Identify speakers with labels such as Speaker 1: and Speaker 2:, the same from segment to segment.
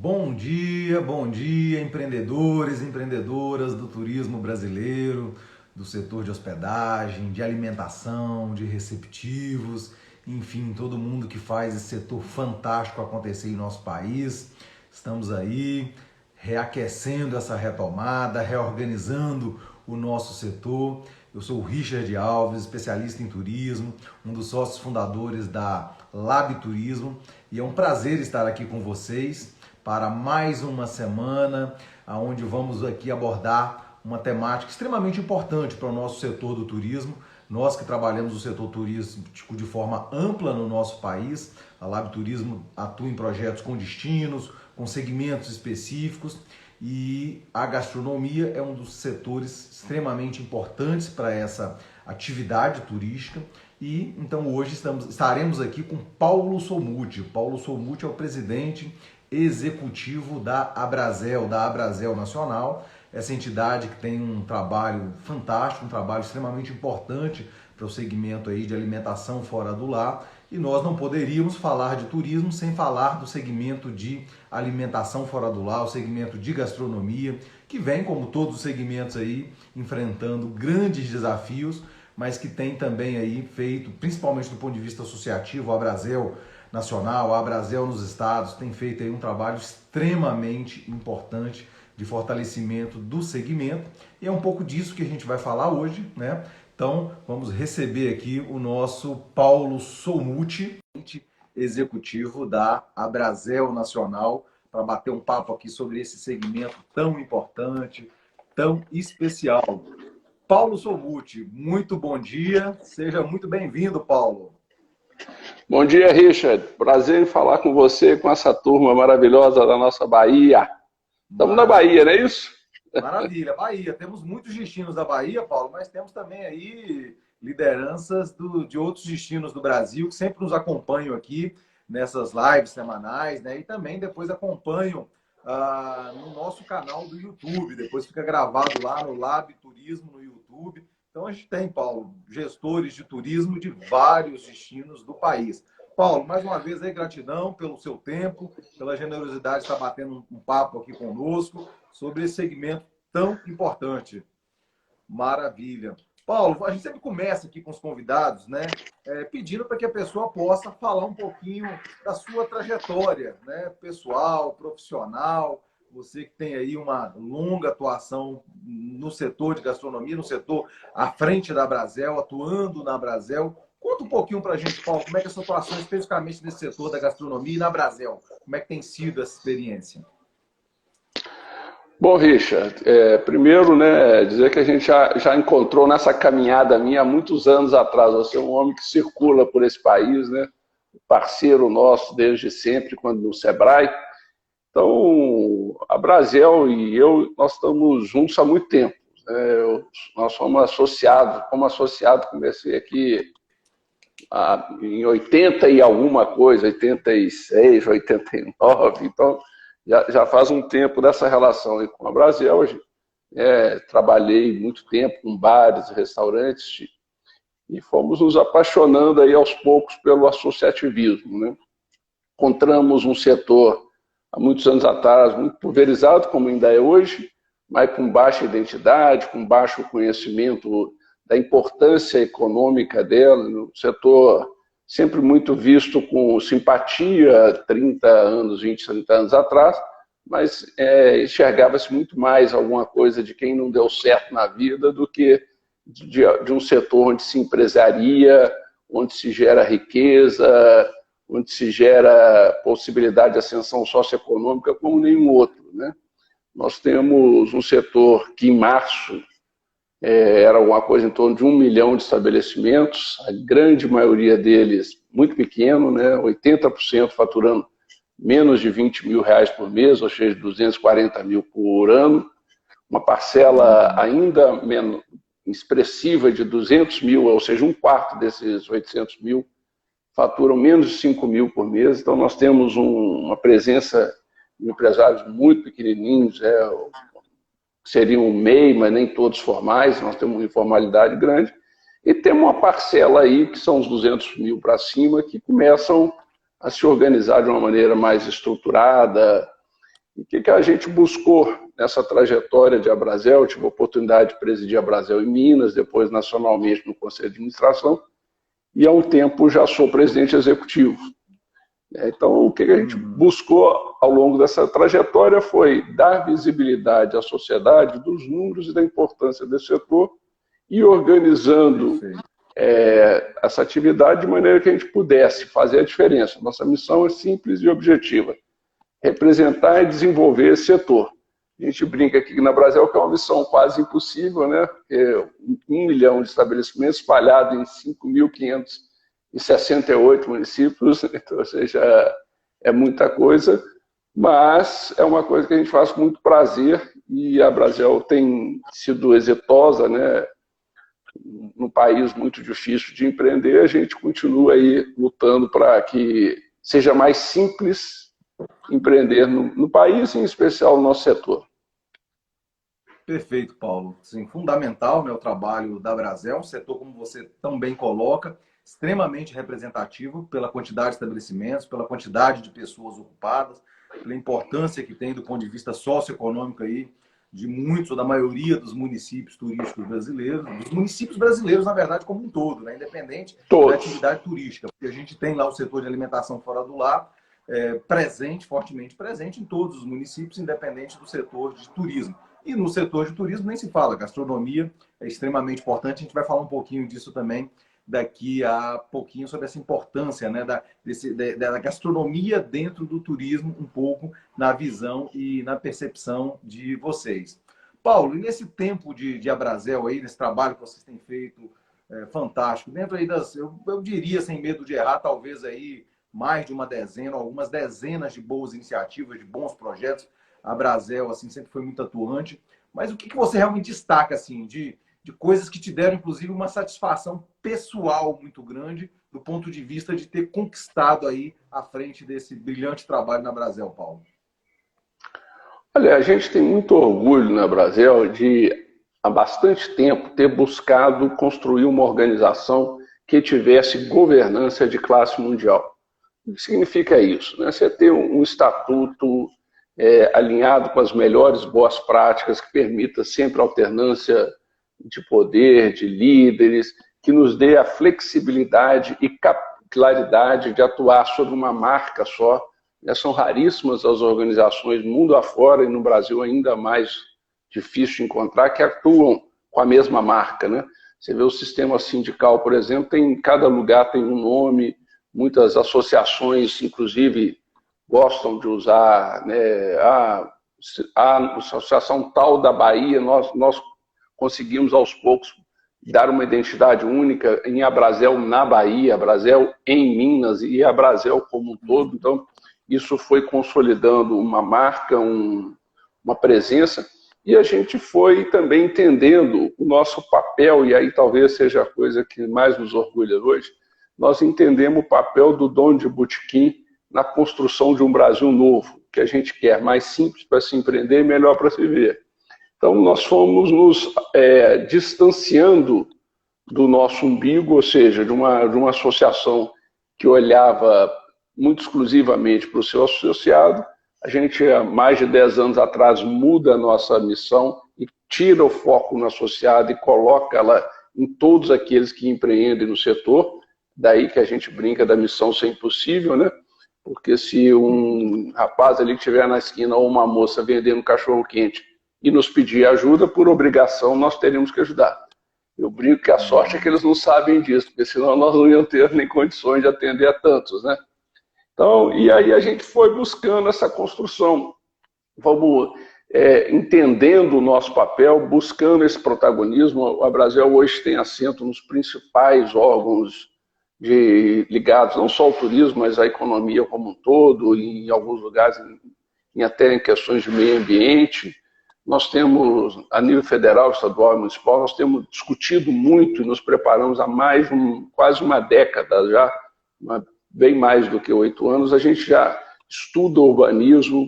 Speaker 1: Bom dia, empreendedores e empreendedoras do turismo brasileiro, do setor de hospedagem, de alimentação, de receptivos, enfim, todo mundo que faz esse setor fantástico acontecer em nosso país. Estamos aí reaquecendo essa retomada, reorganizando o nosso setor. Eu sou o Richard Alves, especialista em turismo, um dos sócios fundadores da Lab Turismo, e é um prazer estar aqui com vocês para mais uma semana, onde vamos aqui abordar uma temática extremamente importante para o nosso setor do turismo. Nós que trabalhamos o setor turístico de forma ampla no nosso país, a Lab Turismo atua em projetos com destinos, com segmentos específicos, e a gastronomia é um dos setores extremamente importantes para essa atividade turística. E então hoje estaremos aqui com Paulo Solmuti. Paulo Solmuti é o presidente executivo da Abrazel Nacional, essa entidade que tem um trabalho fantástico, um trabalho extremamente importante para o segmento aí de alimentação fora do lar, e nós não poderíamos falar de turismo sem falar do segmento de alimentação fora do lar, o segmento de gastronomia, que vem, como todos os segmentos aí, enfrentando grandes desafios, mas que tem também aí feito, principalmente do ponto de vista associativo, a Abrazel Nacional, a Abrazel nos estados, tem feito aí um trabalho extremamente importante de fortalecimento do segmento, e é um pouco disso que a gente vai falar hoje, né? Então, vamos receber aqui o nosso Paulo Solmuti, executivo da Abrazel Nacional, para bater um papo aqui sobre esse segmento tão importante, tão especial. Paulo Solmuti, muito bom dia, seja muito bem-vindo, Paulo.
Speaker 2: Bom dia, Richard. Prazer em falar com você, com essa turma maravilhosa da nossa Bahia. Estamos na Bahia, não é isso?
Speaker 1: Maravilha, Bahia. Temos muitos destinos da Bahia, Paulo, mas temos também aí lideranças de outros destinos do Brasil que sempre nos acompanham aqui nessas lives semanais, né? E também depois acompanham no nosso canal do YouTube. Depois fica gravado lá no Lab Turismo no YouTube. Então a gente tem, Paulo, gestores de turismo de vários destinos do país. Paulo, mais uma vez aí, gratidão pelo seu tempo, pela generosidade de estar batendo um papo aqui conosco sobre esse segmento tão importante. Maravilha. Paulo, a gente sempre começa aqui com os convidados, né? Pedindo para que a pessoa possa falar um pouquinho da sua trajetória, né? Pessoal, profissional. Você que tem aí uma longa atuação no setor de gastronomia, no setor à frente da Abrazel, atuando na Abrazel. Conta um pouquinho para a gente, Paulo, como é que é a sua atuação especificamente nesse setor da gastronomia e na Abrazel? Como é que tem sido essa experiência?
Speaker 2: Bom, Richard, primeiro, né, dizer que a gente já encontrou nessa caminhada minha há muitos anos atrás. Você é um homem que circula por esse país, né? Parceiro nosso desde sempre, quando no Sebrae. Então, a Abrazel e eu, nós estamos juntos há muito tempo. Nós somos associados, como associado, comecei aqui em 80 e alguma coisa, 86, 89, então já faz um tempo dessa relação aí com a Abrazel. Trabalhei muito tempo com bares, restaurantes, e fomos nos apaixonando aí aos poucos pelo associativismo, né? Encontramos um setor há muitos anos atrás muito pulverizado, como ainda é hoje, mas com baixa identidade, com baixo conhecimento da importância econômica dela, no setor sempre muito visto com simpatia 30 anos, 20, 30 anos atrás, mas enxergava-se muito mais alguma coisa de quem não deu certo na vida do que de um setor onde se empresaria, onde se gera riqueza, onde se gera possibilidade de ascensão socioeconômica como nenhum outro, né? Nós temos um setor que em março era alguma coisa em torno de 1 milhão de estabelecimentos, a grande maioria deles muito pequeno, né? 80% faturando menos de 20 mil reais por mês, ou seja, 240 mil por ano, uma parcela ainda menos expressiva de 200 mil, ou seja, um quarto desses 800 mil faturam menos de 5 mil por mês. Então nós temos uma presença de empresários muito pequenininhos, seriam MEI, mas nem todos formais, nós temos uma informalidade grande, e temos uma parcela aí, que são os 200 mil para cima, que começam a se organizar de uma maneira mais estruturada, E o que a gente buscou nessa trajetória de Abrazel? Eu tive a oportunidade de presidir a Abrazel em Minas, depois nacionalmente no Conselho de Administração, e há um tempo já sou presidente executivo. Então, o que a gente buscou ao longo dessa trajetória foi dar visibilidade à sociedade dos números e da importância desse setor e organizando essa atividade de maneira que a gente pudesse fazer a diferença. Nossa missão é simples e objetiva: representar e desenvolver esse setor. A gente brinca aqui na Brasil que é uma missão quase impossível, né? 1 milhão de estabelecimentos espalhados em 5.568 municípios, então, ou seja, é muita coisa, mas é uma coisa que a gente faz com muito prazer e a Brasil tem sido exitosa, né? Num país muito difícil de empreender, a gente continua aí lutando para que seja mais simples empreender no país, em especial no nosso setor.
Speaker 1: Perfeito, Paulo. Sim, fundamental, né, o trabalho da Abrazel, um setor, como você também coloca, extremamente representativo pela quantidade de estabelecimentos, pela quantidade de pessoas ocupadas, pela importância que tem do ponto de vista socioeconômico aí, de muitos ou da maioria dos municípios turísticos brasileiros, dos municípios brasileiros, na verdade, como um todo, né, independente da atividade turística, porque a gente tem lá o setor de alimentação fora do lar, presente, fortemente presente em todos os municípios, independente do setor de turismo. E no setor de turismo nem se fala, gastronomia é extremamente importante, a gente vai falar um pouquinho disso também daqui a pouquinho, sobre essa importância, né, da gastronomia dentro do turismo, um pouco na visão e na percepção de vocês. Paulo, e nesse tempo de Abrazel aí, nesse trabalho que vocês têm feito fantástico, dentro aí eu diria, sem medo de errar, talvez aí mais de uma dezena, algumas dezenas de boas iniciativas, de bons projetos. A Abrazel, assim, sempre foi muito atuante. Mas o que você realmente destaca, assim, de coisas que te deram, inclusive, uma satisfação pessoal muito grande, do ponto de vista de ter conquistado aí à frente desse brilhante trabalho na Abrazel, Paulo?
Speaker 2: Olha, a gente tem muito orgulho na Abrazel de, há bastante tempo, ter buscado construir uma organização que tivesse governança de classe mundial. O que significa isso? Né? Você ter um estatuto alinhado com as melhores boas práticas, que permita sempre alternância de poder, de líderes, que nos dê a flexibilidade e capilaridade de atuar sobre uma marca só. São raríssimas as organizações, mundo afora e no Brasil ainda mais difícil de encontrar, que atuam com a mesma marca, né? Você vê o sistema sindical, por exemplo, em cada lugar tem um nome, muitas associações, inclusive, gostam de usar, né, a associação tal da Bahia, nós conseguimos aos poucos dar uma identidade única em Abrazel na Bahia, Abrazel em Minas e Abrazel como um todo. Então, isso foi consolidando uma marca, uma presença, e a gente foi também entendendo o nosso papel, e aí talvez seja a coisa que mais nos orgulha hoje. Nós entendemos o papel do dono de botequim na construção de um Brasil novo, que a gente quer mais simples para se empreender e melhor para se viver. Então, nós fomos nos distanciando do nosso umbigo, ou seja, de uma associação que olhava muito exclusivamente para o seu associado. A gente, há mais de 10 anos atrás, muda a nossa missão e tira o foco no associado e coloca ela em todos aqueles que empreendem no setor. Daí que a gente brinca da missão ser impossível, né? Porque se um rapaz ali que estiver na esquina ou uma moça vendendo cachorro-quente e nos pedir ajuda, por obrigação, nós teríamos que ajudar. Eu brinco que a sorte é que eles não sabem disso, porque senão nós não íamos ter nem condições de atender a tantos, né? Então, e aí a gente foi buscando essa construção. Vamos entendendo o nosso papel, buscando esse protagonismo. A Abrazel hoje tem assento nos principais órgãos ligados não só ao turismo, mas à economia como um todo, e em alguns lugares até em questões de meio ambiente. Nós temos, a nível federal, estadual e municipal, nós temos discutido muito e nos preparamos há quase uma década já, bem mais do que 8 anos. A gente já estuda o urbanismo,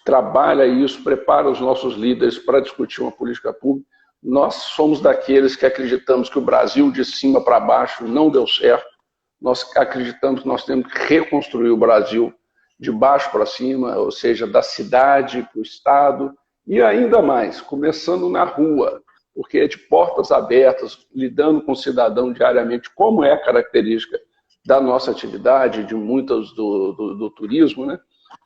Speaker 2: trabalha isso, prepara os nossos líderes para discutir uma política pública. Nós somos daqueles que acreditamos que o Brasil de cima para baixo não deu certo. Nós acreditamos que nós temos que reconstruir o Brasil de baixo para cima, ou seja, da cidade para o estado, e ainda mais, começando na rua, porque é de portas abertas, lidando com o cidadão diariamente, como é a característica da nossa atividade, de muitas do turismo, né?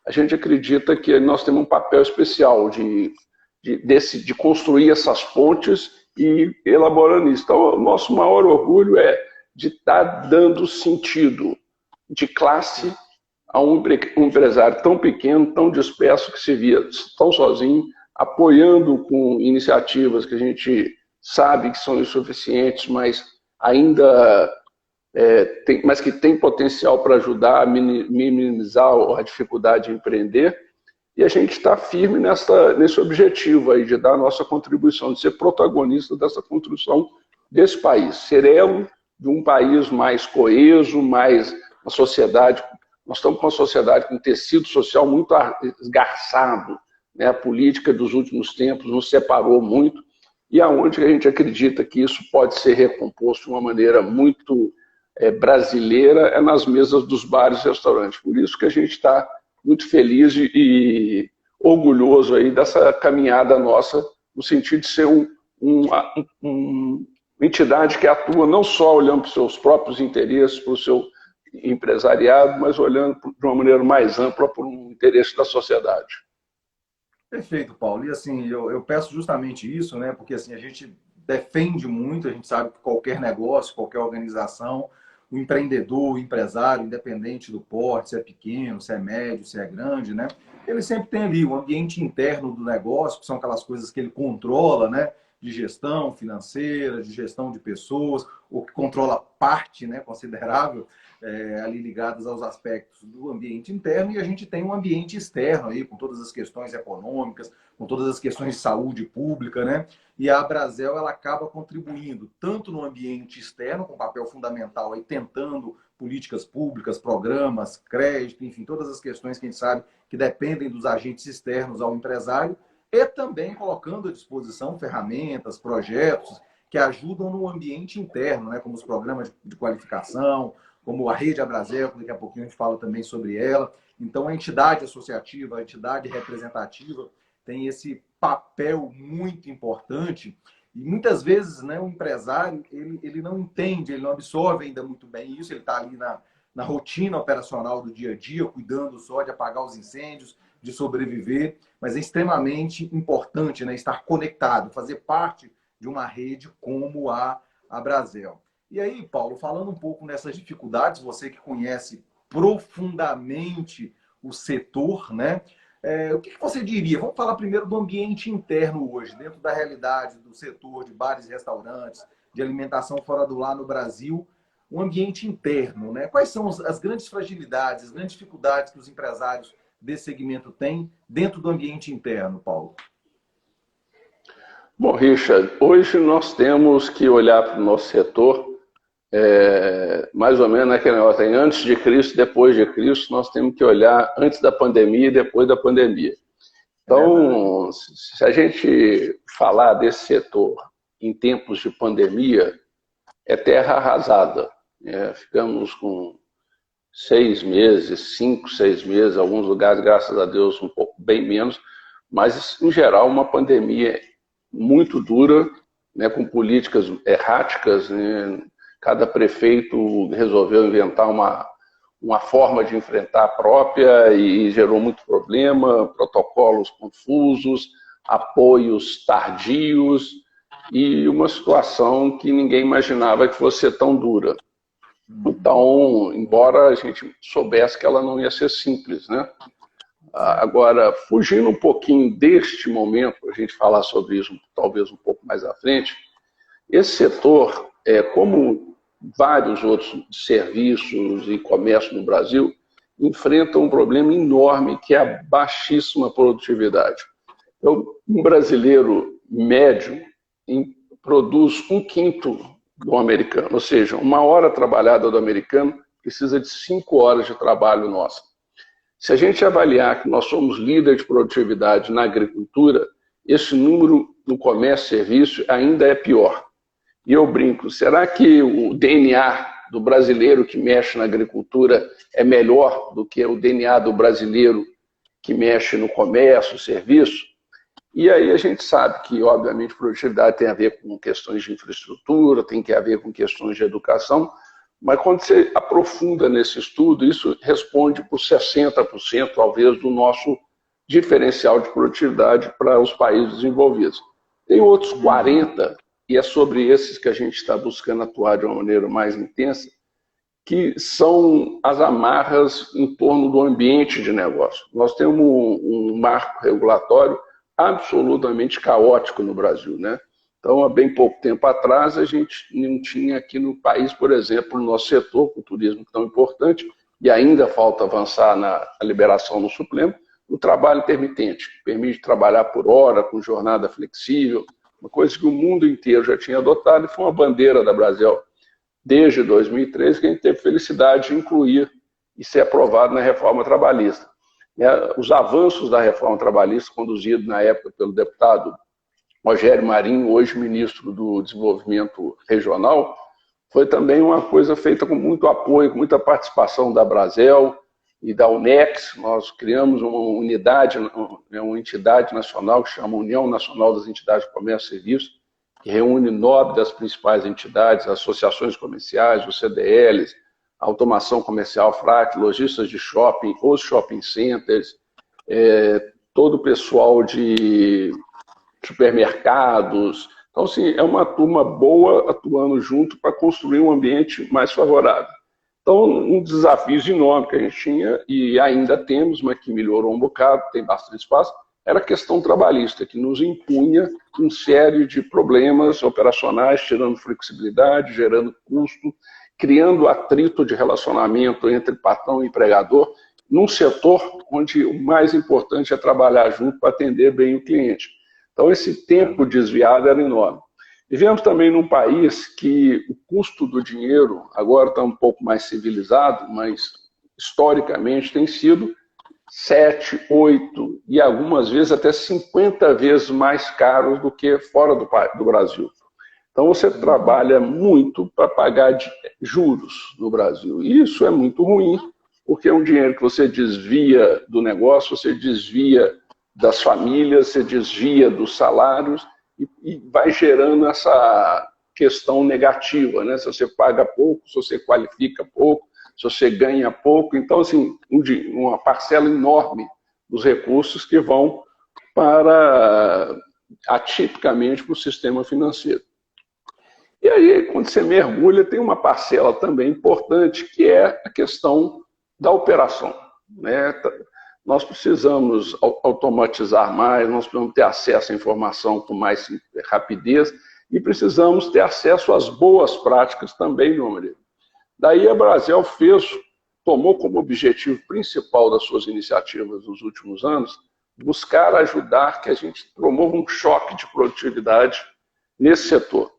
Speaker 2: A gente acredita que nós temos um papel especial de construir essas pontes e elaborando isso. Então, o nosso maior orgulho é de estar dando sentido de classe a um empresário tão pequeno, tão disperso, que se via tão sozinho, apoiando com iniciativas que a gente sabe que são insuficientes, mas ainda mas que tem potencial para ajudar a minimizar a dificuldade de empreender. E a gente está firme nesse objetivo aí de dar a nossa contribuição, de ser protagonista dessa construção desse país, ser elo de um país mais coeso, mais uma sociedade. Nós estamos com uma sociedade com um tecido social muito esgarçado, né? A política dos últimos tempos nos separou muito, e aonde a gente acredita que isso pode ser recomposto de uma maneira muito brasileira é nas mesas dos bares e restaurantes. Por isso que a gente está muito feliz e orgulhoso aí dessa caminhada nossa, no sentido de ser uma entidade que atua não só olhando para os seus próprios interesses, para o seu empresariado, mas olhando de uma maneira mais ampla para o interesse da sociedade.
Speaker 1: Perfeito, Paulo. E assim, eu peço justamente isso, né? Porque assim, a gente defende muito, a gente sabe que qualquer negócio, qualquer organização, o empreendedor, o empresário, independente do porte, se é pequeno, se é médio, se é grande, né? Ele sempre tem ali o ambiente interno do negócio, que são aquelas coisas que ele controla, né? De gestão financeira, de gestão de pessoas, ou que controla parte, né, considerável, ali ligadas aos aspectos do ambiente interno, e a gente tem um ambiente externo aí, com todas as questões econômicas, com todas as questões de saúde pública, né? E a Abrazel, ela acaba contribuindo tanto no ambiente externo, com papel fundamental aí, tentando políticas públicas, programas, crédito, enfim, todas as questões que a gente sabe que dependem dos agentes externos ao empresário, e também colocando à disposição ferramentas, projetos que ajudam no ambiente interno, né? Como os programas de qualificação, como a Rede Abrazel, daqui a pouquinho a gente fala também sobre ela. Então, a entidade associativa, a entidade representativa tem esse papel muito importante. E muitas vezes, né, o empresário ele não entende, ele não absorve ainda muito bem isso, ele está ali na rotina operacional do dia a dia, cuidando só de apagar os incêndios, de sobreviver, mas é extremamente importante, né, estar conectado, fazer parte de uma rede como a Abrazel. E aí, Paulo, falando um pouco nessas dificuldades, você que conhece profundamente o setor, né? O que você diria? Vamos falar primeiro do ambiente interno hoje, dentro da realidade do setor de bares e restaurantes, de alimentação fora do lar no Brasil, o ambiente interno, né? Quais são as grandes fragilidades, as grandes dificuldades que os empresários desse segmento têm dentro do ambiente interno, Paulo?
Speaker 2: Bom, Richard, hoje nós temos que olhar para o nosso setor mais ou menos naquele negócio, tem antes de Cristo, depois de Cristo, nós temos que olhar antes da pandemia e depois da pandemia. Então, se a gente falar desse setor em tempos de pandemia, é terra arrasada. Ficamos com 6 meses, 5, 6 meses, alguns lugares, graças a Deus, um pouco bem menos, mas, em geral, uma pandemia muito dura, né, com políticas erráticas, né? Cada prefeito resolveu inventar uma forma de enfrentar a própria e gerou muito problema, protocolos confusos, apoios tardios e uma situação que ninguém imaginava que fosse ser tão dura. Então, embora a gente soubesse que ela não ia ser simples, né? Agora, fugindo um pouquinho deste momento, a gente falar sobre isso talvez um pouco mais à frente, esse setor, como vários outros serviços e comércio no Brasil, enfrenta um problema enorme que é a baixíssima produtividade. Então, um brasileiro médio produz 1/5 do americano, ou seja, 1 hora trabalhada do americano precisa de 5 horas de trabalho nossa. Se a gente avaliar que nós somos líder de produtividade na agricultura, esse número no comércio e serviço ainda é pior. E eu brinco, será que o DNA do brasileiro que mexe na agricultura é melhor do que o DNA do brasileiro que mexe no comércio, serviço. E aí a gente sabe que, obviamente, produtividade tem a ver com questões de infraestrutura, tem a ver com questões de educação, mas quando você aprofunda nesse estudo, isso responde por 60%, talvez, do nosso diferencial de produtividade para os países desenvolvidos. Tem outros 40%, e é sobre esses que a gente está buscando atuar de uma maneira mais intensa, que são as amarras em torno do ambiente de negócio. Nós temos um marco regulatório absolutamente caótico no Brasil, né? Então, há bem pouco tempo atrás, a gente não tinha aqui no país, por exemplo, no nosso setor, o turismo tão importante, e ainda falta avançar na liberação no Supremo, o trabalho intermitente, que permite trabalhar por hora, com jornada flexível, uma coisa que o mundo inteiro já tinha adotado e foi uma bandeira da Brasel desde 2013, que a gente teve felicidade de incluir e ser aprovado na reforma trabalhista. Os avanços da reforma trabalhista, conduzido na época pelo deputado Rogério Marinho, hoje ministro do Desenvolvimento Regional, foi também uma coisa feita com muito apoio, com muita participação da Brasel e da UNEX. Nós criamos uma unidade, uma entidade nacional que chama União Nacional das Entidades de Comércio e Serviço, que reúne 9 das principais entidades, associações comerciais, os CDLs, automação comercial, frete, lojistas de shopping, os shopping centers, todo o pessoal de supermercados. Então, assim, é uma turma boa atuando junto para construir um ambiente mais favorável. Então, um desafio enorme que a gente tinha, e ainda temos, mas que melhorou um bocado, tem bastante espaço, era a questão trabalhista, que nos impunha uma série de problemas operacionais, tirando flexibilidade, gerando custo, criando atrito de relacionamento entre patrão e empregador, num setor onde o mais importante é trabalhar junto para atender bem o cliente. Então, esse tempo desviado era enorme. Vivemos também num país que o custo do dinheiro, agora está um pouco mais civilizado, mas historicamente tem sido 7, 8 e algumas vezes até 50 vezes mais caros do que fora do Brasil. Então você trabalha muito para pagar juros no Brasil. E isso é muito ruim, porque é um dinheiro que você desvia do negócio, você desvia das famílias, você desvia dos salários e vai gerando essa questão negativa, né? Se você paga pouco, se você qualifica pouco, se você ganha pouco. Então, assim, uma parcela enorme dos recursos que vão para, atipicamente, para o sistema financeiro. E aí, quando você mergulha, tem uma parcela também importante, que é a questão da operação, né? Nós precisamos automatizar mais, nós precisamos ter acesso à informação com mais rapidez e precisamos ter acesso às boas práticas também, meu marido. Daí a Brasel tomou como objetivo principal das suas iniciativas nos últimos anos, buscar ajudar que a gente promova um choque de produtividade nesse setor.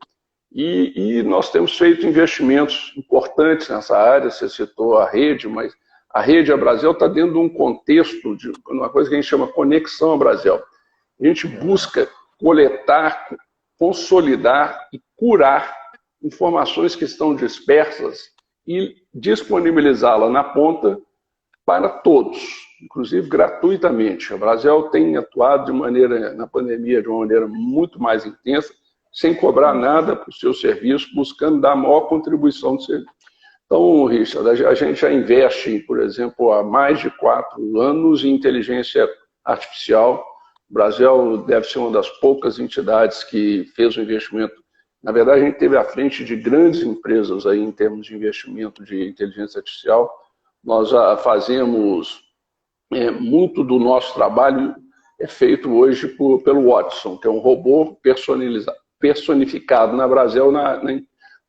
Speaker 2: E nós temos feito investimentos importantes nessa área, você citou a rede, mas a rede a Brasel está dentro de um contexto de uma coisa que a gente chama Conexão a Brasel. A gente busca coletar, consolidar e curar informações que estão dispersas e disponibilizá-la na ponta para todos, inclusive gratuitamente. A Brasel tem atuado na pandemia de uma maneira muito mais intensa, sem cobrar nada para o seu serviço, buscando dar a maior contribuição do serviço. Então, Richard, a gente já investe, por exemplo, há mais de 4 anos em inteligência artificial. O Brasel deve ser uma das poucas entidades que fez o investimento. Na verdade, a gente esteve à frente de grandes empresas aí em termos de investimento de inteligência artificial. Nós já fazemos muito do nosso trabalho é feito hoje pelo Watson, que é um robô personificado na Brasel,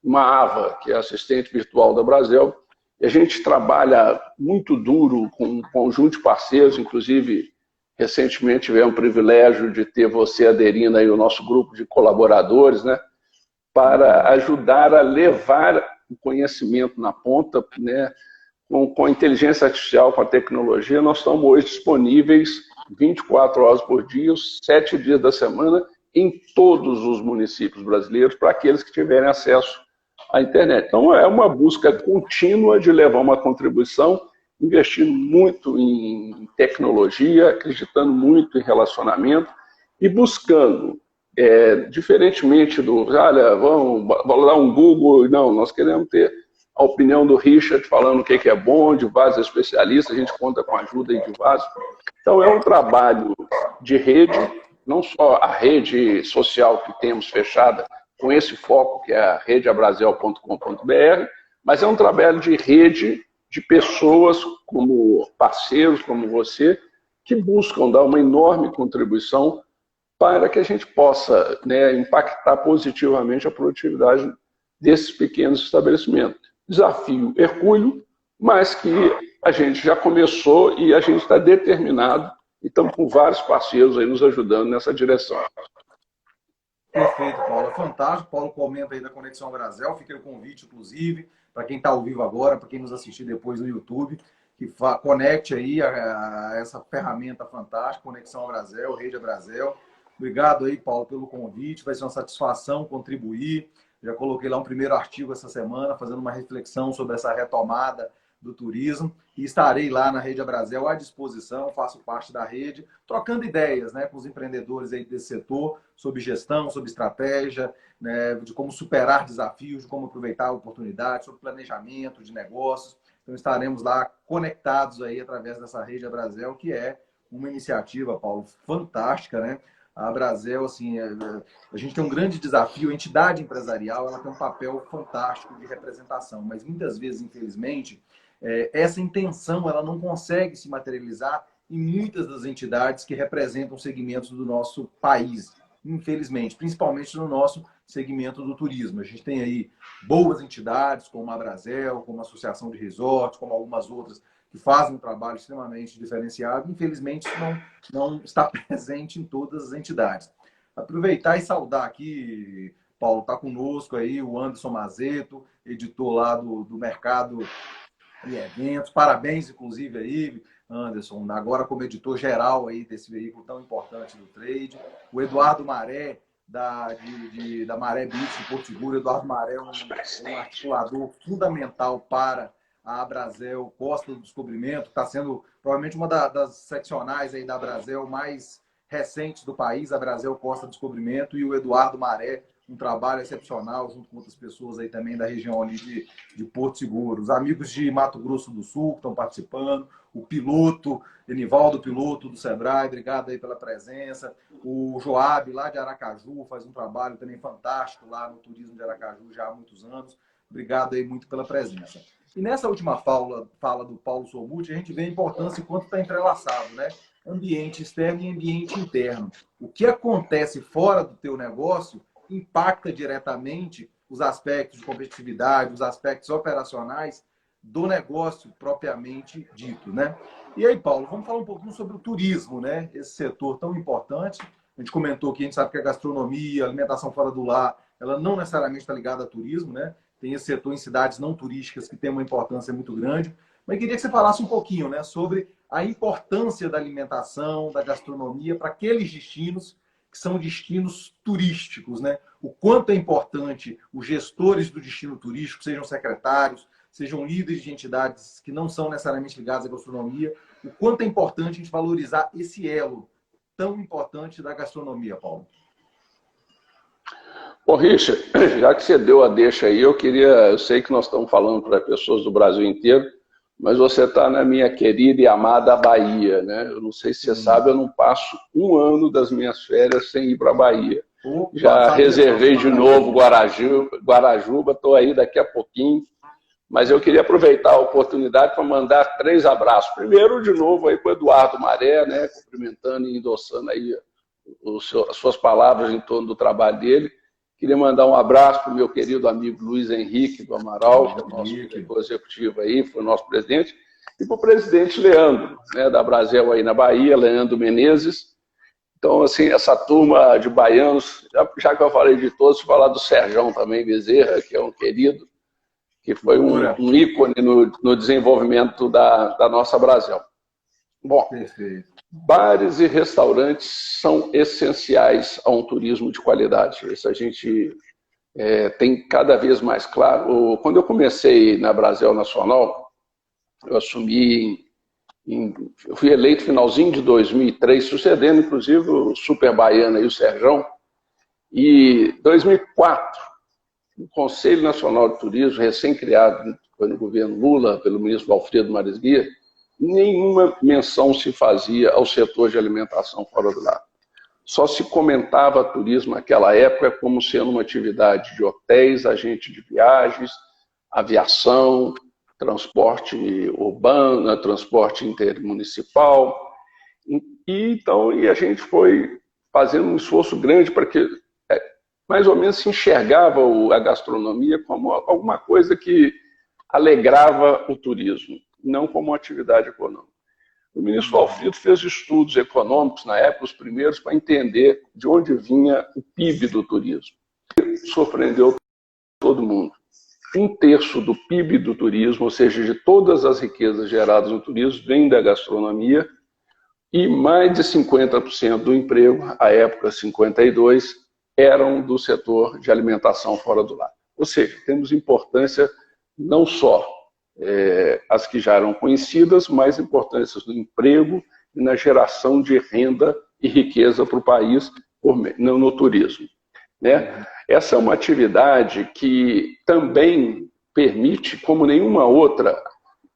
Speaker 2: uma AVA, que é assistente virtual da Brasel. E a gente trabalha muito duro com um conjunto de parceiros, inclusive recentemente tivemos o privilégio de ter você aderindo aí ao nosso grupo de colaboradores, né, para ajudar a levar o conhecimento na ponta, né, com a inteligência artificial, com a tecnologia. Nós estamos hoje disponíveis 24 horas por dia, os 7 dias da semana, em todos os municípios brasileiros, para aqueles que tiverem acesso à internet. Então, é uma busca contínua de levar uma contribuição, investindo muito em tecnologia, acreditando muito em relacionamento e buscando, diferentemente do, olha, vamos dar um Google, não, nós queremos ter a opinião do Richard falando o que é bom, de vários especialistas, a gente conta com a ajuda de vários. Então, é um trabalho de rede, não só a rede social que temos fechada, com esse foco, que é a redeabrasil.com.br, mas é um trabalho de rede de pessoas como parceiros, como você, que buscam dar uma enorme contribuição para que a gente possa, né, impactar positivamente a produtividade desses pequenos estabelecimentos. Desafio hercúleo, mas que a gente já começou e a gente está determinado e estamos com vários parceiros aí nos ajudando nessa direção.
Speaker 1: Perfeito, Paulo. É fantástico. Paulo comenta aí da Conexão Brasil. Fica o convite, inclusive, para quem está ao vivo agora, para quem nos assistir depois no YouTube, que conecte aí a essa ferramenta fantástica, Conexão Brasil, Rede Brasil. Obrigado aí, Paulo, pelo convite. Vai ser uma satisfação contribuir. Já coloquei lá um primeiro artigo essa semana, fazendo uma reflexão sobre essa retomada do turismo. E estarei lá na Rede Brasil à disposição, faço parte da rede, trocando ideias, né, com os empreendedores aí desse setor, sobre gestão, sobre estratégia, né, de como superar desafios, de como aproveitar oportunidades, sobre planejamento de negócios. Então estaremos lá conectados aí através dessa Rede Brasil, que é uma iniciativa, Paulo, fantástica, né? A Brasil, assim, a gente tem um grande desafio, a entidade empresarial, ela tem um papel fantástico de representação, mas muitas vezes, infelizmente, essa intenção ela não consegue se materializar em muitas das entidades que representam segmentos do nosso país, infelizmente, principalmente no nosso segmento do turismo. A gente tem aí boas entidades, como a Brasil, como a Associação de Resorts, como algumas outras, que fazem um trabalho extremamente diferenciado. Infelizmente, isso não está presente em todas as entidades. Aproveitar e saudar aqui, Paulo, está conosco aí o Anderson Mazeto, editor lá do Mercado e Eventos. Parabéns, inclusive, aí, Anderson, agora como editor geral aí desse veículo tão importante do trade. O Eduardo Maré, da Maré Beach, de Porto Seguro. Eduardo Maré é um articulador fundamental para a Brasil Costa do Descobrimento, está sendo provavelmente uma das seccionais aí da Brasil mais recentes do país, a Brasil Costa do Descobrimento, e o Eduardo Maré, um trabalho excepcional, junto com outras pessoas aí também da região ali de Porto Seguro. Os amigos de Mato Grosso do Sul que estão participando, o piloto, Enivaldo Piloto do Sebrae, obrigado aí pela presença. O Joab, lá de Aracaju, faz um trabalho também fantástico lá no turismo de Aracaju já há muitos anos. Obrigado aí muito pela presença. E nessa última fala do Paulo Somuti, a gente vê a importância quanto está entrelaçado, né? Ambiente externo e ambiente interno. O que acontece fora do teu negócio impacta diretamente os aspectos de competitividade, os aspectos operacionais do negócio propriamente dito, né? E aí, Paulo, vamos falar um pouquinho sobre o turismo, né? Esse setor tão importante. A gente comentou que a gente sabe que a gastronomia, a alimentação fora do lar, ela não necessariamente está ligada a turismo, né? Tem esse setor em cidades não turísticas que tem uma importância muito grande. Mas queria que você falasse um pouquinho, né, sobre a importância da alimentação, da gastronomia para aqueles destinos que são destinos turísticos, né? O quanto é importante os gestores do destino turístico, sejam secretários, sejam líderes de entidades que não são necessariamente ligadas à gastronomia, o quanto é importante a gente valorizar esse elo tão importante da gastronomia, Paulo.
Speaker 2: Bom, Richard, já que você deu a deixa aí, eu sei que nós estamos falando para pessoas do Brasil inteiro, mas você está na minha querida e amada Bahia, né? Eu não sei se você sabe, eu não passo um ano das minhas férias sem ir para a Bahia.
Speaker 1: Opa,
Speaker 2: já reservei de novo Guarajuba, estou aí daqui a pouquinho, mas eu queria aproveitar a oportunidade para mandar 3 abraços. Primeiro, de novo, aí para o Eduardo Maré, né? Cumprimentando e endossando aí as suas palavras em torno do trabalho dele. Queria mandar um abraço para o meu querido amigo Luiz Henrique do Amaral, que é o nosso diretor executivo aí, foi o nosso presidente, e para o presidente Leandro, né, da Brasil aí na Bahia, Leandro Menezes. Então, assim, essa turma de baianos, já que eu falei de todos, vou falar do Serjão também, Bezerra, que é um querido, que foi um ícone no desenvolvimento da nossa Brasil. Bom, perfeito. Bares e restaurantes são essenciais a um turismo de qualidade. Isso a gente tem cada vez mais claro. Quando eu comecei na Brasil Nacional, eu assumi, eu fui eleito finalzinho de 2003, sucedendo inclusive o Super Baiana e o Serjão, e 2004, o Conselho Nacional de Turismo, recém-criado no governo Lula, pelo ministro Alfredo Maris Guia, nenhuma menção se fazia ao setor de alimentação fora do lar. Só se comentava turismo naquela época como sendo uma atividade de hotéis, agente de viagens, aviação, transporte urbano, transporte intermunicipal. E a gente foi fazendo um esforço grande para que mais ou menos se enxergava a gastronomia como alguma coisa que alegrava o turismo, não como uma atividade econômica. O ministro Alfredo fez estudos econômicos, na época, os primeiros, para entender de onde vinha o PIB do turismo. Surpreendeu todo mundo. 1/3 do PIB do turismo, ou seja, de todas as riquezas geradas no turismo, vem da gastronomia, e mais de 50% do emprego, à época 52%, eram do setor de alimentação fora do lar. Ou seja, temos importância não só as que já eram conhecidas, mas importâncias no emprego e na geração de renda e riqueza para o país no turismo. Né? Essa é uma atividade que também permite, como nenhuma outra,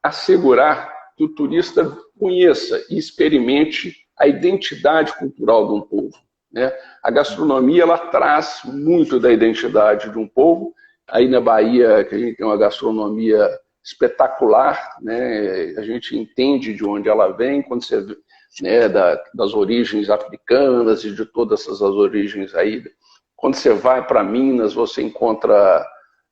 Speaker 2: assegurar que o turista conheça e experimente a identidade cultural de um povo. Né? A gastronomia ela traz muito da identidade de um povo. Aí na Bahia, que a gente tem uma gastronomia espetacular, né? A gente entende de onde ela vem, quando você vê, né, das origens africanas e de todas essas origens aí. Quando você vai para Minas, você encontra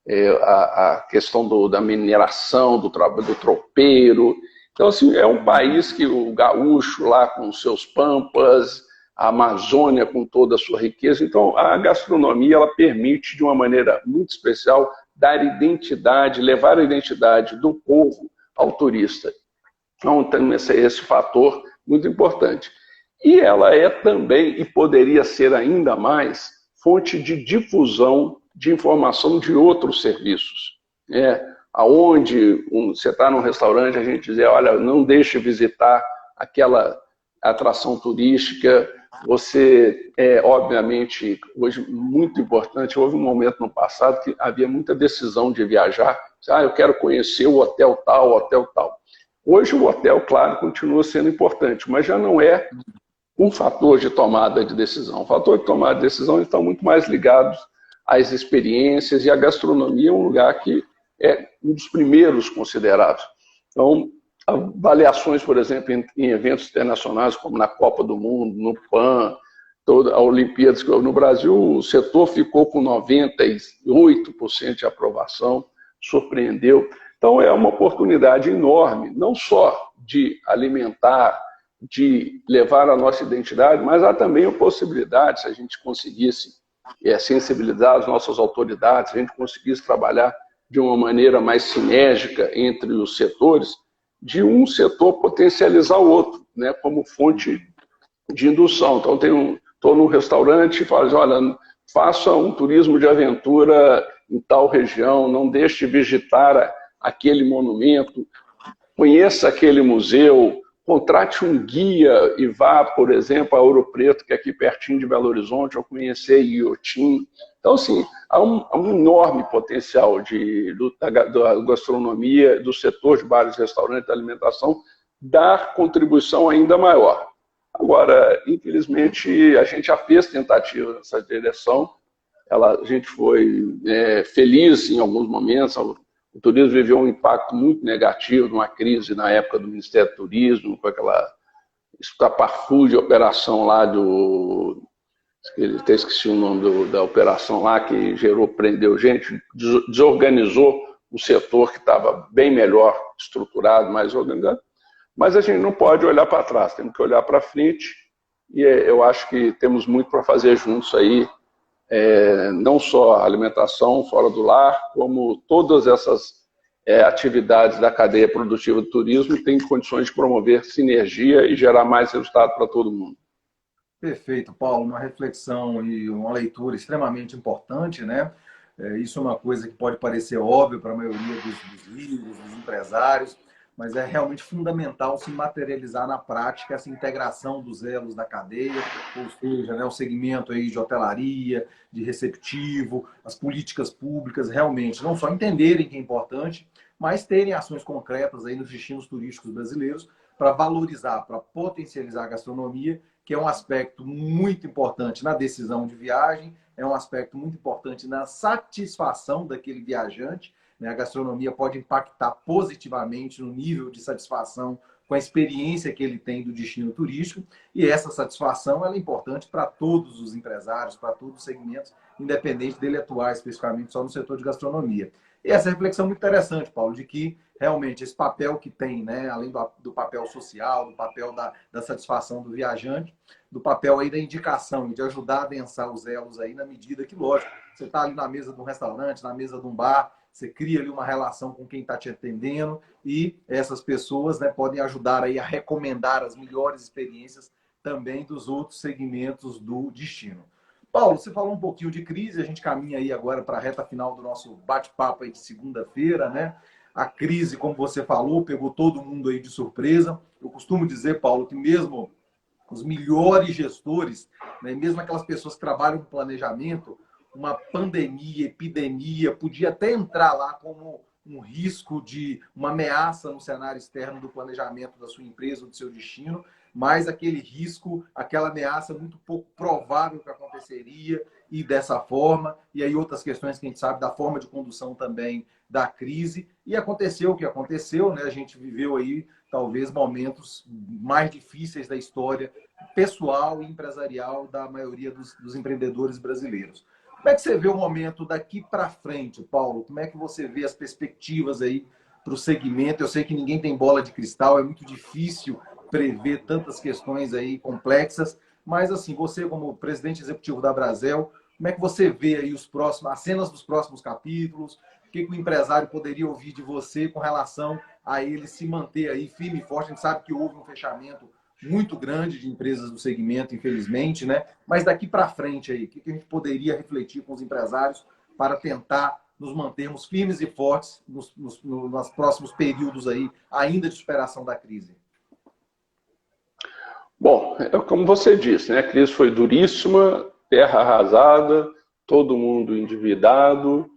Speaker 2: a questão da mineração, do trabalho do tropeiro. Então, assim, é um país que o gaúcho lá com os seus pampas, a Amazônia com toda a sua riqueza. Então, a gastronomia ela permite, de uma maneira muito especial, dar identidade, levar a identidade do povo ao turista. Então, tem esse fator muito importante. E ela é também, e poderia ser ainda mais, fonte de difusão de informação de outros serviços. Aonde você está num restaurante, a gente diz, olha, não deixe visitar aquela atração turística. Você obviamente, hoje, muito importante, houve um momento no passado que havia muita decisão de viajar. Eu quero conhecer o hotel tal, o hotel tal. Hoje o hotel, claro, continua sendo importante, mas já não é um fator de tomada de decisão. O fator de tomada de decisão estão muito mais ligados às experiências, e a gastronomia é um lugar que é um dos primeiros considerados. Então, avaliações, por exemplo, em eventos internacionais, como na Copa do Mundo, no PAN, toda a Olimpíadas, no Brasil, o setor ficou com 98% de aprovação, surpreendeu. Então, é uma oportunidade enorme, não só de alimentar, de levar a nossa identidade, mas há também a possibilidade, se a gente conseguisse sensibilizar as nossas autoridades, se a gente conseguisse trabalhar de uma maneira mais sinérgica entre os setores, de um setor potencializar o outro, né, como fonte de indução. Então, estou num restaurante e falo, olha, faça um turismo de aventura em tal região, não deixe de visitar aquele monumento, conheça aquele museu, contrate um guia e vá, por exemplo, a Ouro Preto, que é aqui pertinho de Belo Horizonte, ou conhecer Iotim. Então, assim, há um enorme potencial da gastronomia, do setor de bares, restaurantes, da alimentação, dar contribuição ainda maior. Agora, infelizmente, a gente já fez tentativa nessa direção, a gente foi feliz em alguns momentos. O turismo viveu um impacto muito negativo, numa crise na época do Ministério do Turismo, com aquela estapafúrdia de operação lá até esqueci o nome da operação lá, que prendeu gente, desorganizou o setor que estava bem melhor estruturado, mais organizado. Mas a gente não pode olhar para trás, temos que olhar para frente, e eu acho que temos muito para fazer juntos aí, não só a alimentação fora do lar, como todas essas atividades da cadeia produtiva do turismo têm condições de promover sinergia e gerar mais resultado para todo mundo.
Speaker 1: Perfeito, Paulo. Uma reflexão e uma leitura extremamente importante, né? Isso é uma coisa que pode parecer óbvio para a maioria dos líderes, dos empresários, mas é realmente fundamental se materializar na prática essa integração dos elos da cadeia, ou seja, né, o segmento aí de hotelaria, de receptivo, as políticas públicas, realmente não só entenderem que é importante, mas terem ações concretas aí nos destinos turísticos brasileiros para valorizar, para potencializar a gastronomia, que é um aspecto muito importante na decisão de viagem, é um aspecto muito importante na satisfação daquele viajante. A gastronomia pode impactar positivamente no nível de satisfação com a experiência que ele tem do destino turístico, e essa satisfação ela é importante para todos os empresários, para todos os segmentos, independente dele atuar especificamente só no setor de gastronomia. E essa reflexão é muito interessante, Paulo, de que realmente esse papel que tem, né, além do papel social, do papel da satisfação do viajante, do papel aí da indicação e de ajudar a adensar os elos aí na medida que, lógico, você está ali na mesa de um restaurante, na mesa de um bar, você cria ali uma relação com quem está te atendendo e essas pessoas, né, podem ajudar aí a recomendar as melhores experiências também dos outros segmentos do destino. Paulo, você falou um pouquinho de crise, a gente caminha aí agora para a reta final do nosso bate-papo aí de segunda-feira, né? A crise, como você falou, pegou todo mundo aí de surpresa. Eu costumo dizer, Paulo, que mesmo os melhores gestores, né, mesmo aquelas pessoas que trabalham com planejamento, uma pandemia, epidemia, podia até entrar lá como um risco de uma ameaça no cenário externo do planejamento da sua empresa ou do seu destino, mas aquele risco, aquela ameaça muito pouco provável que aconteceria e dessa forma, e aí outras questões que a gente sabe da forma de condução também da crise, e aconteceu o que aconteceu, né? A gente viveu aí talvez momentos mais difíceis da história pessoal e empresarial da maioria dos empreendedores brasileiros. Como é que você vê o momento daqui para frente, Paulo? Como é que você vê as perspectivas aí para o segmento? Eu sei que ninguém tem bola de cristal, é muito difícil prever tantas questões aí complexas, mas assim, você como presidente executivo da Brasel, como é que você vê aí as cenas dos próximos capítulos? O que o empresário poderia ouvir de você com relação a ele se manter aí firme e forte? A gente sabe que houve um fechamento muito grande de empresas do segmento, infelizmente, né? Mas daqui para frente aí, o que a gente poderia refletir com os empresários para tentar nos mantermos firmes e fortes nos próximos períodos aí, ainda de superação da crise?
Speaker 2: Bom, como você disse, né? A crise foi duríssima, terra arrasada, todo mundo endividado,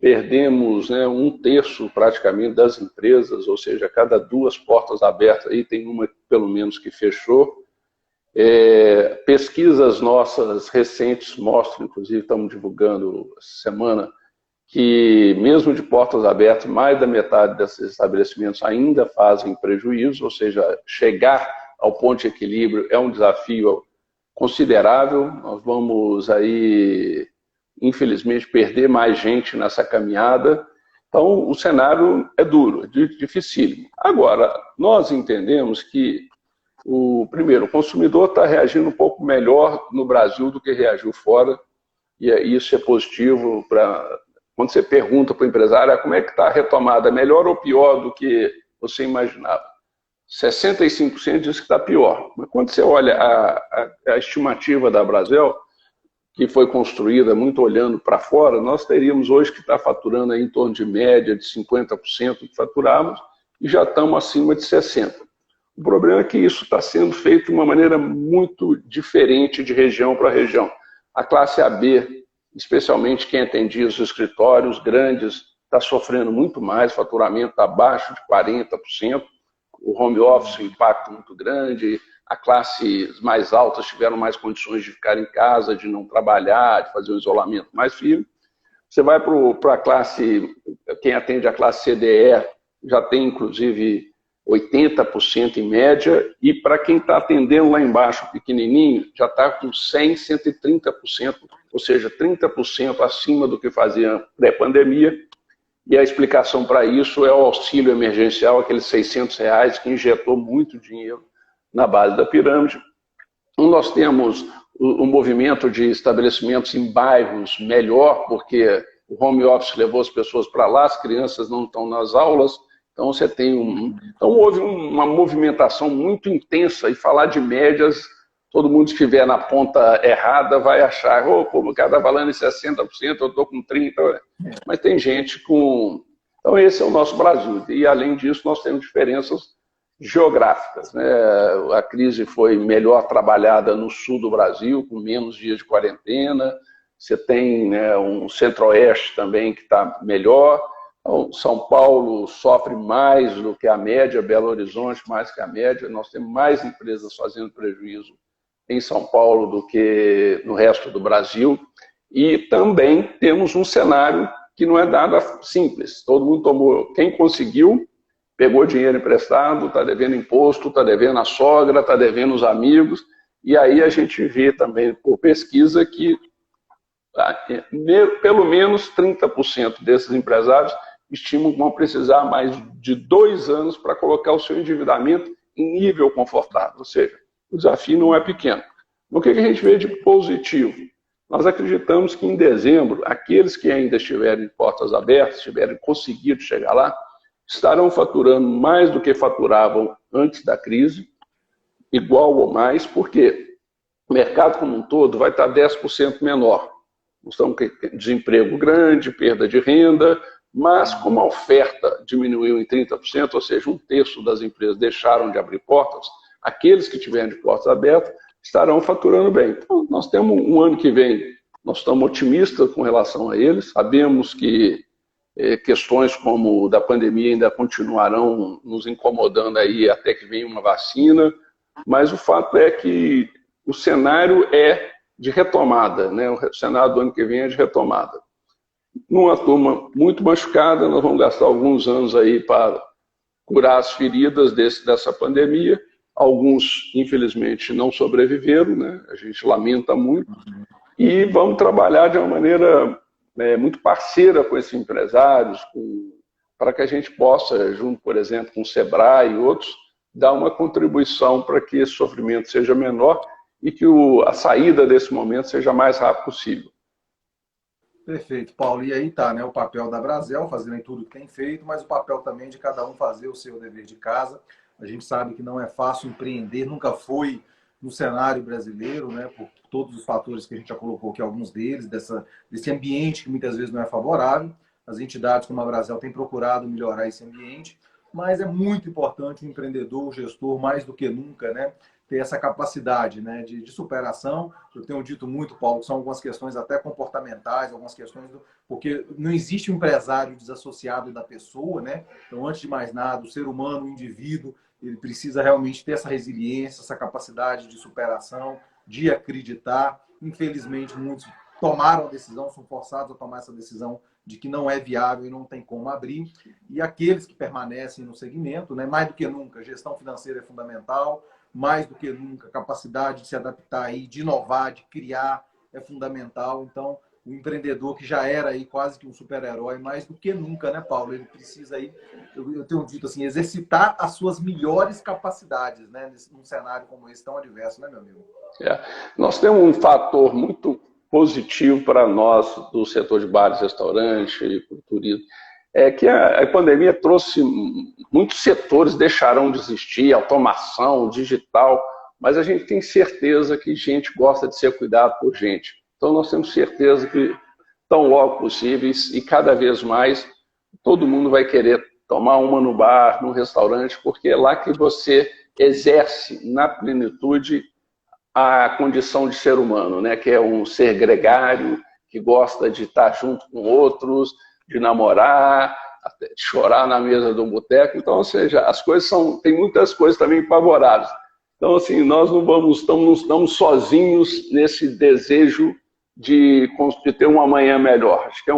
Speaker 2: perdemos, né, um terço praticamente das empresas, ou seja, cada 2 portas abertas aí tem uma pelo menos que fechou. Pesquisas nossas recentes mostram, inclusive estamos divulgando essa semana, que mesmo de portas abertas, mais da metade desses estabelecimentos ainda fazem prejuízo, ou seja, chegar ao ponto de equilíbrio é um desafio considerável. Nós vamos aí, infelizmente, perder mais gente nessa caminhada. Então, o cenário é duro, é dificílimo. Agora, nós entendemos que, primeiro, o consumidor está reagindo um pouco melhor no Brasil do que reagiu fora, e isso é positivo. Quando você pergunta para o empresário como é que está a retomada, melhor ou pior do que você imaginava? 65% diz que está pior. Mas quando você olha a estimativa da Brasel, que foi construída muito olhando para fora, nós teríamos hoje que estar faturando aí em torno de média de 50% do que faturávamos e já estamos acima de 60%. O problema é que isso está sendo feito de uma maneira muito diferente de região para região. A classe AB, especialmente quem atendia os escritórios grandes, está sofrendo muito mais, faturamento está abaixo de 40%. O home office, um impacto muito grande. A classe mais altas tiveram mais condições de ficar em casa, de não trabalhar, de fazer um isolamento mais firme. Você vai para a classe, quem atende a classe CDE já tem inclusive 80% em média, e para quem está atendendo lá embaixo, pequenininho, já está com 100%, 130%, ou seja, 30% acima do que fazia pré-pandemia. E a explicação para isso é o auxílio emergencial, aqueles R$600 que injetou muito dinheiro na base da pirâmide. Então, nós temos o movimento de estabelecimentos em bairros melhor, porque o home office levou as pessoas para lá, as crianças não estão nas aulas, então então houve uma movimentação muito intensa, e falar de médias todo mundo que estiver na ponta errada vai achar, oh, pô, o cara está falando em 60%, eu estou com 30%. Mas tem gente com... Então esse é o nosso Brasil. E além disso, nós temos diferenças geográficas, né? A crise foi melhor trabalhada no sul do Brasil, com menos dias de quarentena. Você tem, né, um centro-oeste também que está melhor. Então, São Paulo sofre mais do que a média, Belo Horizonte mais que a média. Nós temos mais empresas fazendo prejuízo em São Paulo do que no resto do Brasil. E também temos um cenário que não é nada simples. Todo mundo tomou, quem conseguiu, pegou dinheiro emprestado, está devendo imposto, está devendo a sogra, está devendo os amigos. E aí a gente vê também por pesquisa que pelo menos 30% desses empresários estimam que vão precisar mais de 2 anos para colocar o seu endividamento em nível confortável. Ou seja, o desafio não é pequeno. O que a gente vê de positivo? Nós acreditamos que em dezembro, aqueles que ainda estiverem de portas abertas, tiverem conseguido chegar lá, estarão faturando mais do que faturavam antes da crise, igual ou mais, porque o mercado como um todo vai estar 10% menor. Nós estamos com desemprego grande, perda de renda, mas como a oferta diminuiu em 30%, ou seja, 1/3 das empresas deixaram de abrir portas, aqueles que tiverem de portas abertas estarão faturando bem. Então, nós temos um ano que vem, nós estamos otimistas com relação a eles, sabemos que questões como o da pandemia ainda continuarão nos incomodando aí até que venha uma vacina, mas o fato é que o cenário é de retomada, né? O cenário do ano que vem é de retomada. Numa turma muito machucada, nós vamos gastar alguns anos aí para curar as feridas dessa pandemia. Alguns, infelizmente, não sobreviveram, né? A gente lamenta muito. E vamos trabalhar de uma maneira muito parceira com esses empresários, para que a gente possa, junto, por exemplo, com o Sebrae e outros, dar uma contribuição para que esse sofrimento seja menor e que a saída desse momento seja mais rápida possível.
Speaker 1: Perfeito, Paulo. E aí tá, né, o papel da Brasel, fazendo em tudo que tem feito, mas o papel também de cada um fazer o seu dever de casa. A gente sabe que não é fácil empreender, nunca foi no cenário brasileiro, né, por todos os fatores que a gente já colocou aqui, alguns deles, desse ambiente que muitas vezes não é favorável. As entidades como a Brasel têm procurado melhorar esse ambiente, mas é muito importante o empreendedor, o gestor, mais do que nunca, né, ter essa capacidade, né, de superação. Eu tenho dito muito, Paulo, que são algumas questões até comportamentais, algumas questões porque não existe um empresário desassociado da pessoa, né? Então, antes de mais nada, o ser humano, o indivíduo, ele precisa realmente ter essa resiliência, essa capacidade de superação, de acreditar. Infelizmente, muitos tomaram a decisão, são forçados a tomar essa decisão de que não é viável e não tem como abrir. E aqueles que permanecem no segmento, né, mais do que nunca, gestão financeira é fundamental, mais do que nunca, capacidade de se adaptar e de inovar, de criar é fundamental. Então, o empreendedor que já era aí quase que um super-herói, mais do que nunca, né, Paulo? Ele precisa aí, eu tenho dito assim, exercitar as suas melhores capacidades, né, num cenário como esse tão adverso, né, meu amigo?
Speaker 2: Nós temos um fator muito positivo para nós do setor de bares, restaurantes e turismo, é que a pandemia trouxe muitos setores deixaram de existir, automação, digital, mas a gente tem certeza que gente gosta de ser cuidado por gente. Então nós temos certeza que tão logo possíveis e cada vez mais todo mundo vai querer tomar uma no bar, no restaurante, porque é lá que você exerce na plenitude a condição de ser humano, né? Que é um ser gregário, que gosta de estar junto com outros, de namorar, até de chorar na mesa do boteco. Então, ou seja, as coisas tem muitas coisas também favoráveis. Então, assim, nós não estamos sozinhos nesse desejo de ter um amanhã melhor. Acho que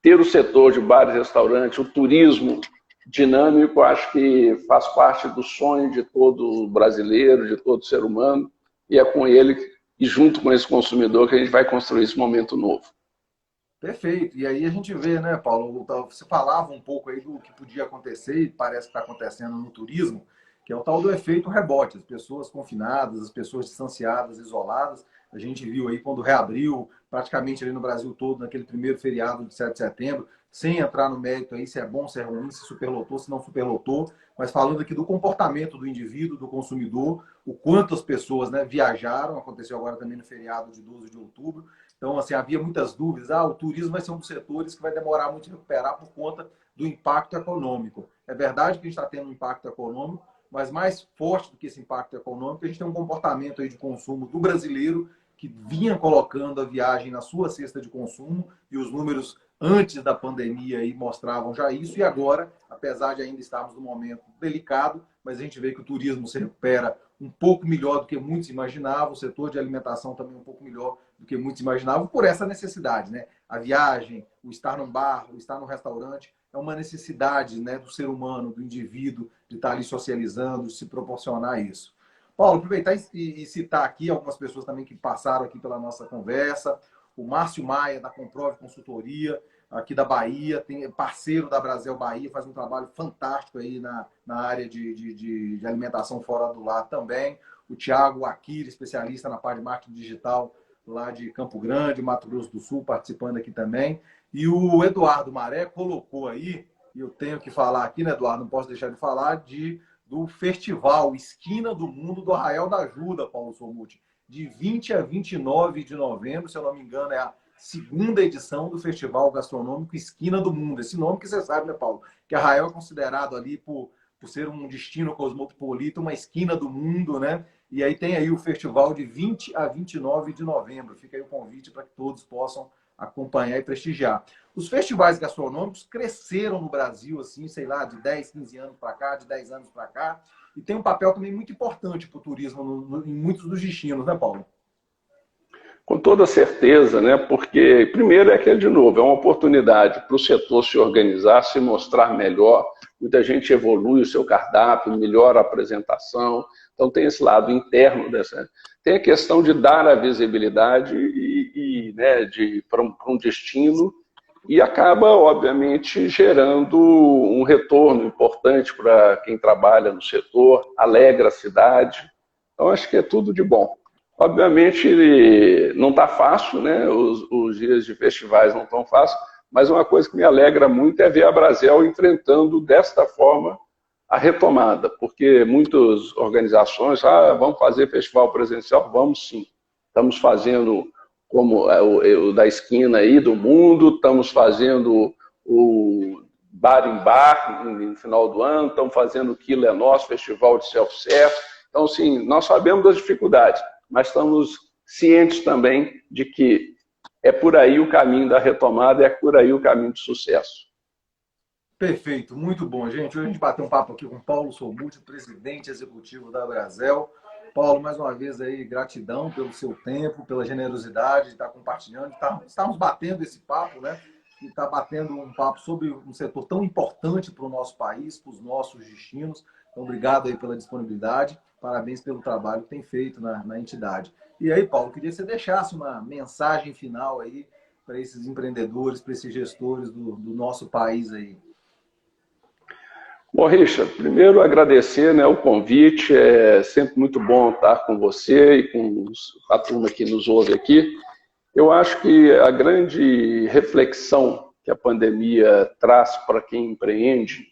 Speaker 2: ter o setor de bares e restaurantes, o turismo dinâmico, acho que faz parte do sonho de todo brasileiro, de todo ser humano, e é com ele e junto com esse consumidor que a gente vai construir esse momento novo.
Speaker 1: Perfeito. E aí a gente vê, né, Paulo, você falava um pouco aí do que podia acontecer e parece que está acontecendo no turismo, que é o tal do efeito rebote, as pessoas confinadas, as pessoas distanciadas, isoladas. A gente viu aí quando reabriu praticamente ali no Brasil todo, naquele primeiro feriado de 7 de setembro, sem entrar no mérito aí se é bom, se é ruim, se superlotou, se não superlotou, mas falando aqui do comportamento do indivíduo, do consumidor, o quanto as pessoas, né, viajaram, aconteceu agora também no feriado de 12 de outubro. Então, assim, havia muitas dúvidas. O turismo vai ser um dos setores que vai demorar muito a recuperar por conta do impacto econômico. É verdade que a gente está tendo um impacto econômico, mas mais forte do que esse impacto econômico, a gente tem um comportamento aí de consumo do brasileiro que vinha colocando a viagem na sua cesta de consumo, e os números antes da pandemia aí mostravam já isso, e agora, apesar de ainda estarmos num momento delicado, mas a gente vê que o turismo se recupera um pouco melhor do que muitos imaginavam, o setor de alimentação também um pouco melhor do que muitos imaginavam, por essa necessidade, né? A viagem, o estar num bar, o estar num restaurante, é uma necessidade, né, do ser humano, do indivíduo, de estar ali socializando, de se proporcionar isso. Paulo, aproveitar e citar aqui algumas pessoas também que passaram aqui pela nossa conversa. O Márcio Maia, da Comprove Consultoria, aqui da Bahia, tem parceiro da Brasel Bahia, faz um trabalho fantástico aí na área de alimentação fora do lar também. O Thiago Akira, especialista na parte de marketing digital lá de Campo Grande, Mato Grosso do Sul, participando aqui também. E o Eduardo Maré colocou aí, e eu tenho que falar aqui, né, Eduardo, não posso deixar de falar, do festival Esquina do Mundo do Arraial da Ajuda, Paulo Somuti, de 20 a 29 de novembro, se eu não me engano, é a segunda edição do Festival Gastronômico Esquina do Mundo. Esse nome que você sabe, né, Paulo? Que Arraial é considerado ali por ser um destino cosmopolita, uma esquina do mundo, né? E aí tem aí o festival de 20 a 29 de novembro. Fica aí o convite para que todos possam acompanhar e prestigiar. Os festivais gastronômicos cresceram no Brasil, assim, sei lá, de 10, 15 anos para cá, de 10 anos para cá, e tem um papel também muito importante para o turismo em muitos dos destinos, né, Paulo?
Speaker 2: Com toda certeza, né? Porque, primeiro, é que, de novo, é uma oportunidade para o setor se organizar, se mostrar melhor. Muita gente evolui o seu cardápio, melhora a apresentação. Então, tem esse lado interno dessa. Tem a questão de dar a visibilidade né, para um destino, e acaba, obviamente, gerando um retorno importante para quem trabalha no setor, alegra a cidade. Então, acho que é tudo de bom. Obviamente, não está fácil, né? Os dias de festivais não estão fáceis, mas uma coisa que me alegra muito é ver a Brasel enfrentando desta forma a retomada, porque muitas organizações, vamos fazer festival presencial? Vamos sim. Estamos fazendo como o da esquina aí do mundo, estamos fazendo o bar em bar no final do ano, estamos fazendo o Quilo é Nosso, festival de self-service. Então, sim, nós sabemos das dificuldades, mas estamos cientes também de que é por aí o caminho da retomada, é por aí o caminho do sucesso.
Speaker 1: Perfeito, muito bom, gente. Hoje a gente bateu um papo aqui com Paulo Somuti, presidente executivo da Brasel. Paulo, mais uma vez aí, gratidão pelo seu tempo, pela generosidade de estar compartilhando. Estamos batendo esse papo, né? E está batendo um papo sobre um setor tão importante para o nosso país, para os nossos destinos. Então, obrigado aí pela disponibilidade. Parabéns pelo trabalho que tem feito na entidade. E aí, Paulo, queria que você deixasse uma mensagem final aí para esses empreendedores, para esses gestores do nosso país aí.
Speaker 2: Bom, Richard, primeiro agradecer, né, o convite, é sempre muito bom estar com você e com a turma que nos ouve aqui. Eu acho que a grande reflexão que a pandemia traz para quem empreende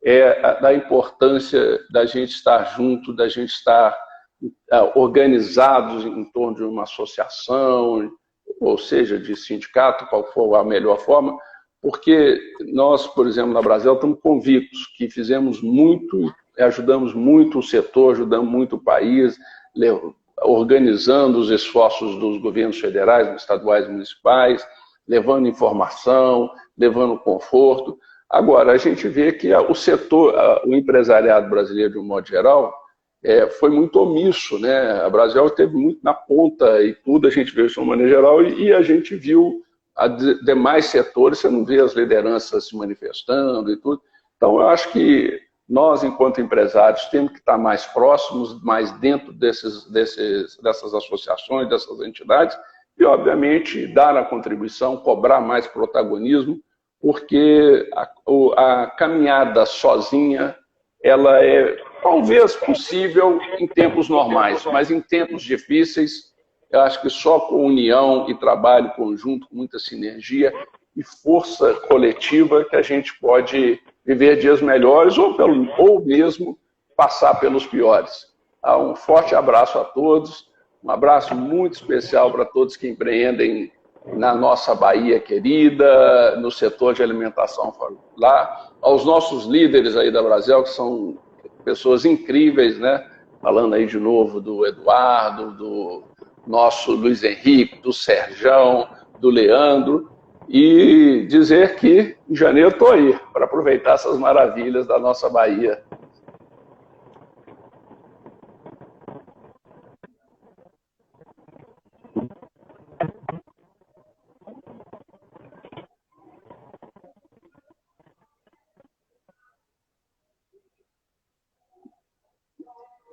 Speaker 2: é da importância da gente estar junto, da gente estar organizados em torno de uma associação, ou seja, de sindicato, qual for a melhor forma, porque nós, por exemplo, na Brasel, estamos convictos que fizemos muito, ajudamos muito o setor, ajudamos muito o país, organizando os esforços dos governos federais, estaduais e municipais, levando informação, levando conforto. Agora, a gente vê que o setor, o empresariado brasileiro, de um modo geral, foi muito omisso, né? A Brasel esteve muito na ponta e tudo, a gente viu isso de uma maneira geral, e a gente viu demais setores, você não vê as lideranças se manifestando e tudo. Então, eu acho que nós, enquanto empresários, temos que estar mais próximos, mais dentro dessas associações, dessas entidades, e, obviamente, dar a contribuição, cobrar mais protagonismo, porque a caminhada sozinha, ela é talvez possível em tempos normais, mas em tempos difíceis, eu acho que só com união e trabalho conjunto, com muita sinergia, e força coletiva que a gente pode viver dias melhores ou mesmo passar pelos piores. Um forte abraço a todos, um abraço muito especial para todos que empreendem na nossa Bahia querida, no setor de alimentação lá, aos nossos líderes aí da Brasel, que são pessoas incríveis, né? Falando aí de novo do Eduardo, do nosso Luiz Henrique, do Serjão, do Leandro, e dizer que em janeiro estou aí para aproveitar essas maravilhas da nossa Bahia.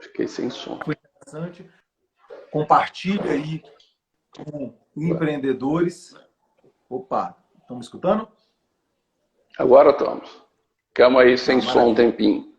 Speaker 2: Fiquei sem som.
Speaker 1: Foi interessante. Compartilhe aí com empreendedores. Opa, estão me escutando?
Speaker 2: Agora estamos. Ficamos aí sem som um tempinho.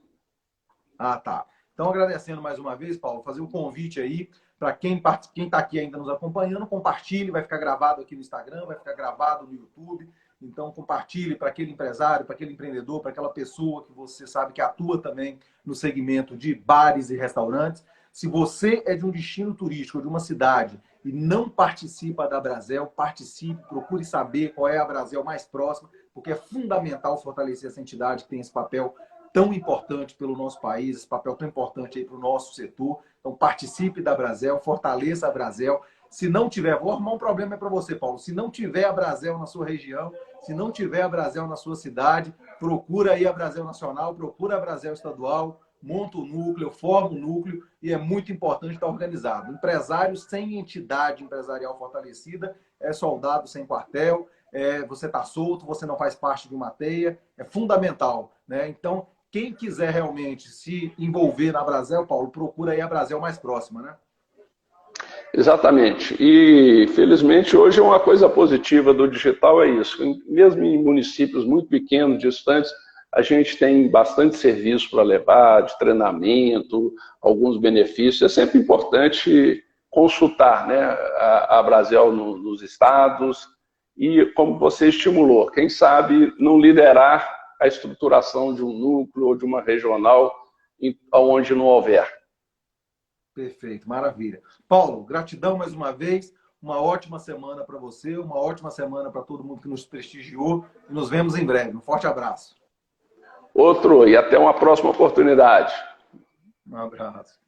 Speaker 1: Tá. Então, agradecendo mais uma vez, Paulo, fazer um convite aí para quem está aqui ainda nos acompanhando, compartilhe, vai ficar gravado aqui no Instagram, vai ficar gravado no YouTube. Então, compartilhe para aquele empresário, para aquele empreendedor, para aquela pessoa que você sabe que atua também no segmento de bares e restaurantes. Se você é de um destino turístico, de uma cidade, e não participa da Brasel, participe, procure saber qual é a Brasel mais próxima, porque é fundamental fortalecer essa entidade que tem esse papel tão importante pelo nosso país, esse papel tão importante aí para o nosso setor. Então, participe da Brasel, fortaleça a Brasel. Se não tiver, vou arrumar um problema para você, Paulo. Se não tiver a Brasel na sua região, se não tiver a Brasel na sua cidade, procura aí a Brasel Nacional, procura a Brasel Estadual, monta o núcleo, forma o núcleo, e é muito importante estar organizado. Empresário sem entidade empresarial fortalecida é soldado sem quartel, você está solto, você não faz parte de uma teia, é fundamental, né? Então, quem quiser realmente se envolver na Brasel, Paulo, procura aí a Brasel mais próxima, né?
Speaker 2: Exatamente. E, felizmente, hoje uma coisa positiva do digital é isso. Mesmo em municípios muito pequenos, distantes, a gente tem bastante serviço para levar, de treinamento, alguns benefícios. É sempre importante consultar, né, a Brasel nos estados e, como você estimulou, quem sabe não liderar a estruturação de um núcleo ou de uma regional onde não houver.
Speaker 1: Perfeito, maravilha. Paulo, gratidão mais uma vez. Uma ótima semana para você, uma ótima semana para todo mundo que nos prestigiou. E nos vemos em breve. Um forte abraço.
Speaker 2: Outro, e até uma próxima oportunidade.
Speaker 1: Um abraço.